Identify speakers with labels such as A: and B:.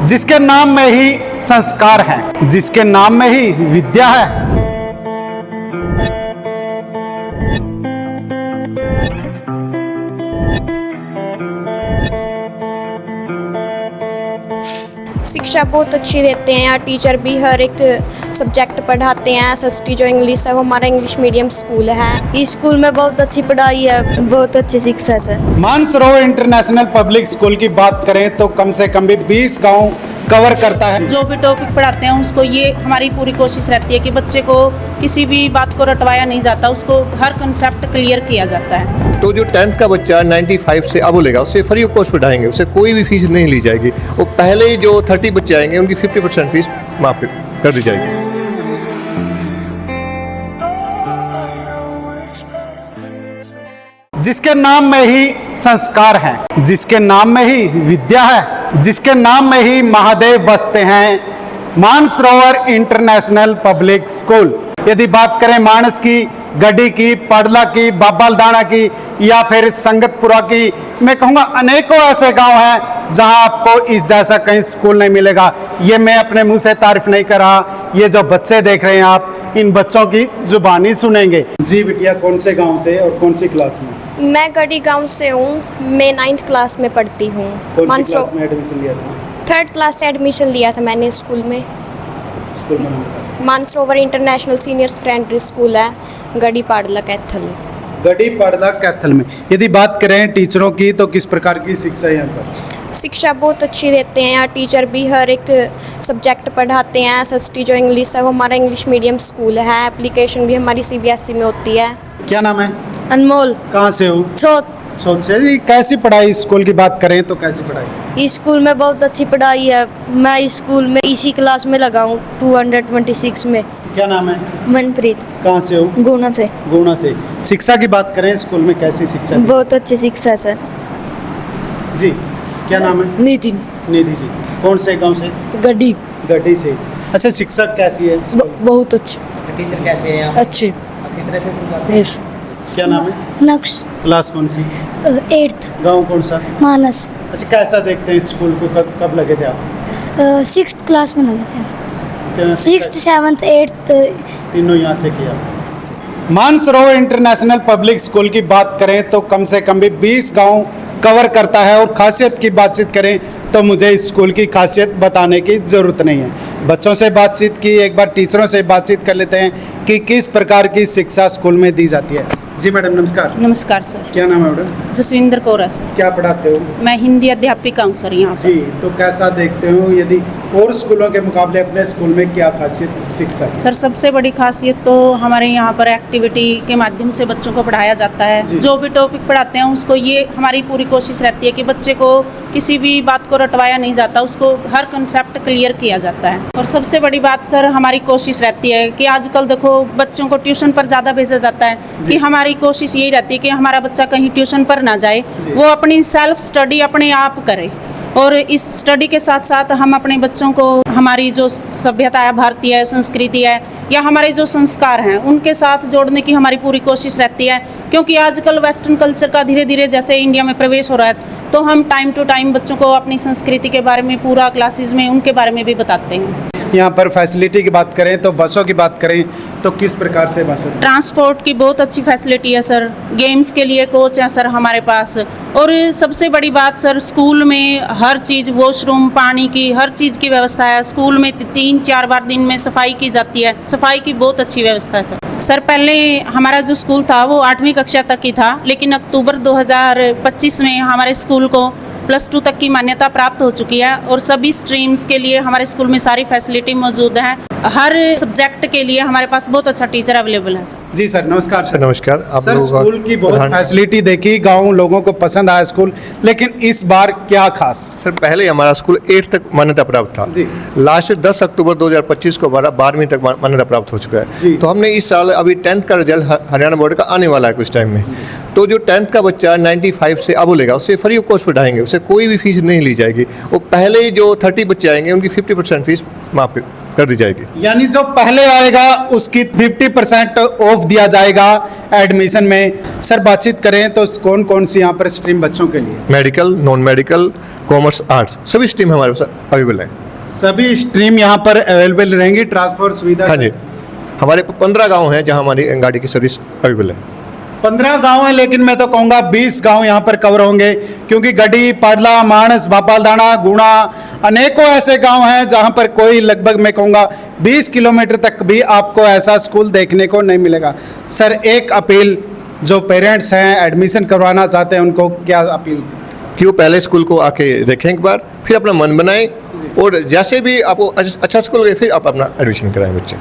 A: जिसके नाम में ही संस्कार हैं, जिसके नाम में ही विद्या है।
B: शिक्षा बहुत अच्छी देते हैं यहाँ टीचर भी, हर एक सब्जेक्ट पढ़ाते हैं। एसएसटी जो इंग्लिश है वो हमारा इंग्लिश मीडियम स्कूल है।
C: इस स्कूल में बहुत अच्छी पढ़ाई है, बहुत अच्छी शिक्षा है sir.
A: Mansarovar international public school की बात करें तो कम से कम भी 20 गांव कवर करता है।
D: जो भी टॉपिक पढ़ाते हैं उसको ये हमारी पूरी कोशिश रहती है कि बच्चे को किसी भी बात को रटवाया नहीं जाता, उसको हर कंसेप्ट क्लियर किया जाता है।
E: तो जो 10th का बच्चा 95 से अब लेगा उसे फ्री ऑफ कॉस्ट पढ़ाएंगे, उसे कोई भी फीस नहीं ली जाएगी। वो पहले ही जो 30 बच्चे आएंगे उनकी 50% फीस माफ कर दी जाएगी।
A: जिसके नाम में ही संस्कार हैं, जिसके नाम में ही विद्या है, जिसके नाम में ही महादेव बसते हैं, मानसरोवर इंटरनेशनल पब्लिक स्कूल। यदि बात करें मानस की, गड्डी की, पड़ला की, बाबालदाना की या फिर संगतपुरा की, मैं कहूँगा अनेकों ऐसे गांव हैं जहां आपको इस जैसा कहीं स्कूल नहीं मिलेगा। ये मैं अपने मुंह से तारीफ नहीं कर रहा, ये जो बच्चे देख रहे हैं आप, इन बच्चों की जुबानी सुनेंगे। जी बिटिया, कौन से गांव से और कौन सी क्लास में?
B: मैं गढ़ी गांव से हूँ, मैं 9th क्लास में पढ़ती हूँ।
A: कौन सी क्लास में एडमिशन लिया था?
B: 3rd क्लास से एडमिशन लिया था मैंने स्कूल में।
A: स्कूल में नाम बताओ।
B: Mansarovar international senior secondary school है, गढ़ी पाड़ला कैथल।
A: गढ़ी पड़दा कैथल में। यदि बात करें टीचरों की तो किस प्रकार की शिक्षा है यहाँ पर?
B: शिक्षा बहुत अच्छी देते हैं यहाँ टीचर भी, हर एक सब्जेक्ट पढ़ाते हैं। एसएसटी जो इंग्लिश है वो हमारा इंग्लिश मीडियम स्कूल है। एप्लीकेशन भी हमारी सीबीएसई में होती है।
A: क्या नाम है?
C: अनमोल
A: कहाँ से हो?
C: छोट।
A: सोच से जी। कैसी पढ़ाई स्कूल की बात करें तो कैसी पढ़ाई?
C: इस स्कूल में बहुत अच्छी पढ़ाई है। मैं इस स्कूल में इसी क्लास में लगा हूँ 226 में।
A: क्या नाम है?
C: मनप्रीत।
A: कहाँ से हो?
C: गुना से।
A: गुना से। शिक्षा की बात करें स्कूल में कैसी शिक्षा दी?
C: बहुत अच्छी शिक्षा है सर।
A: जी। क्या नाम है?
C: नितिन।
A: निधि जी। कौन से गांव से?
C: गड्डी।
A: गढ़ी से। अच्छा, शिक्षक कैसी है?
C: बहुत अच्छी।
F: टीचर कैसे हैं आप?
C: अच्छे।
F: अच्छी तरह से समझाते हैं?
C: यस।
A: क्या नाम है?
C: नक्श।
A: क्लास कौन सी?
C: 8th
A: गांव कौन सा?
C: मानस।
A: अच्छा, कैसा देखते हैं स्कूल को? कब लगे थे आप?
C: 6th क्लास में लगे थे।
A: क्या
C: 6th 7th 8th
A: तीनों यहाँ से किया। मानसरोवर इंटरनेशनल पब्लिक स्कूल की बात करें तो कम से कम भी 20 गांव कवर करता है। और खासियत की बातचीत करें तो मुझे इस स्कूल की खासियत बताने की ज़रूरत नहीं है। बच्चों से बातचीत की, एक बार टीचरों से बातचीत कर लेते हैं कि किस प्रकार की शिक्षा स्कूल में दी जाती है। जी मैडम, नमस्कार।
D: नमस्कार सर।
A: क्या नाम है मैडम?
D: जसविंदर कौर है सर।
A: क्या पढ़ाते हो?
D: मैं हिंदी अध्यापिका हूँ सर यहाँ
A: जी।
D: पर।
A: तो कैसा देखते हो यदि और स्कूलों के मुकाबले अपने स्कूल में क्या खासियत शिक्षा की?
D: सर सबसे बड़ी खासियत तो हमारे यहाँ पर एक्टिविटी के माध्यम से बच्चों को पढ़ाया जाता
A: जी।
D: है। जो भी टॉपिक पढ़ाते हैं उसको ये हमारी पूरी कोशिश रहती है कि बच्चे को किसी भी बात को रटवाया नहीं जाता, उसको हर कंसेप्ट क्लियर किया जाता है। और सबसे बड़ी बात सर हमारी कोशिश रहती है कि आजकल देखो बच्चों को ट्यूशन पर ज़्यादा भेजा जाता है, कि हमारी कोशिश यही रहती है कि हमारा बच्चा कहीं ट्यूशन पर ना जाए, वो अपनी सेल्फ स्टडी अपने आप करे। और इस स्टडी के साथ साथ हम अपने बच्चों को हमारी जो सभ्यता है, भारतीय संस्कृति है, या हमारे जो संस्कार हैं उनके साथ जोड़ने की हमारी पूरी कोशिश रहती है। क्योंकि आजकल वेस्टर्न कल्चर का धीरे धीरे जैसे इंडिया में प्रवेश हो रहा है, तो हम टाइम टू टाइम बच्चों को अपनी संस्कृति के बारे में पूरा क्लासेस में उनके बारे में भी बताते हैं।
A: यहाँ पर फैसिलिटी की बात करें तो बसों की बात करें तो किस प्रकार से बसों?
D: ट्रांसपोर्ट की बहुत अच्छी फैसिलिटी है सर। गेम्स के लिए कोच हैं सर हमारे पास। और सबसे बड़ी बात सर, स्कूल में हर चीज़, वॉशरूम, पानी की हर चीज़ की व्यवस्था है। स्कूल में 3-4 बार दिन में सफाई की जाती है। सफाई की बहुत अच्छी व्यवस्था है सर। पहले हमारा जो स्कूल था वो 8वीं कक्षा तक ही था, लेकिन अक्टूबर 2025 में हमारे स्कूल को +2 तक की मान्यता प्राप्त हो चुकी है। और सभी स्ट्रीम्स के लिए हमारे स्कूल में सारी फैसिलिटी मौजूद है। हर सब्जेक्ट के लिए हमारे पास बहुत अच्छा टीचर अवेलेबल है सर।
A: जी सर, नमस्कार।
E: सर नमस्कार। आप
A: सर,
E: लोगों का
A: स्कूल की बहुत फैसिलिटी देखी, गांव लोगों को पसंद आया स्कूल, लेकिन इस बार क्या खास?
E: सर पहले हमारा स्कूल 8th तक मान्यता प्राप्त था।
A: जी।
E: लास्ट 10 अक्टूबर 2025 को हमारा 12वीं तक मान्यता प्राप्त हो चुका
A: जी।
E: है। तो हमने इस साल अभी 10th का रिजल्ट हरियाणा बोर्ड का आने वाला है कुछ टाइम में। तो जो 10th का बच्चा 95 से अब लेगा उसे फ्री ऑफ कॉस्ट पढ़ाएंगे, उसे कोई भी फीस नहीं ली जाएगी। वो पहले ही जो 30 बच्चे आएंगे उनकी 50% फीस माफ कर दी जाएगी।
A: यानी जो पहले आएगा उसकी 50% ऑफ दिया जाएगा एडमिशन में। सर बातचीत करें तो कौन कौन सी यहाँ पर स्ट्रीम बच्चों के लिए?
E: Medical, non medical, commerce, arts, सभी स्ट्रीम हमारे पास अवेलेबल है।
A: सभी स्ट्रीम यहाँ पर अवेलेबल रहेंगी, ट्रांसपोर्ट सुविधा?
E: हाँ जी, हमारे 15 गांव हैं जहां हमारी गाड़ी की सर्विस अवेलेबल है।
A: 15 गांव है, लेकिन मैं तो कहूँगा 20 गांव यहाँ पर कवर होंगे, क्योंकि गढ़ी, पाडला, मानस, बापालदाना, गुणा, अनेकों ऐसे गांव हैं जहाँ पर कोई लगभग मैं कहूँगा 20 किलोमीटर तक भी आपको ऐसा स्कूल देखने को नहीं मिलेगा। सर एक अपील, जो पेरेंट्स हैं एडमिशन करवाना चाहते हैं उनको क्या अपील?
E: कि वो पहले स्कूल को आके देखें एक बार, फिर अपना मन बनाएं और जैसे भी आपको अच्छा स्कूल लगे फिर आप अपना एडमिशन कराएं बच्चे।